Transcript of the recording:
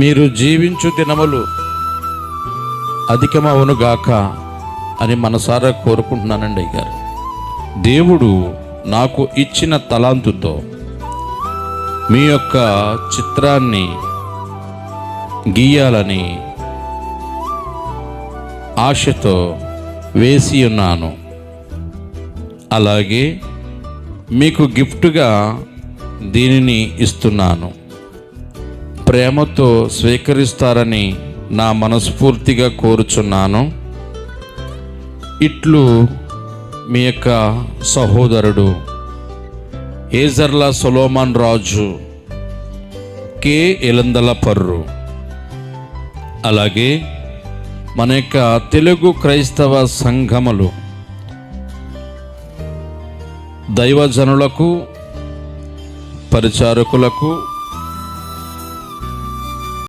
మీరు జీవించు దినములు అధికమవునుగాక అని మనసారా కోరుకుంటున్నానండి అయ్యారు. దేవుడు నాకు ఇచ్చిన తలాంతుతో మీ యొక్క చిత్రాన్ని గీయాలని ఆశతో వేసి ఉన్నాను. అలాగే మీకు గిఫ్ట్గా దీనిని ఇస్తున్నాను. ప్రేమతో స్వీకరిస్తారని నా మనస్ఫూర్తిగా కోరుచున్నాను. ఇట్లు మీ యొక్క సహోదరుడు ఏజర్ల సొలోమన్ రాజు, కే ఎలందలపర్రు. అలాగే మన యొక్క తెలుగు క్రైస్తవ సంఘములు దైవజనులకు, పరిచారకులకు,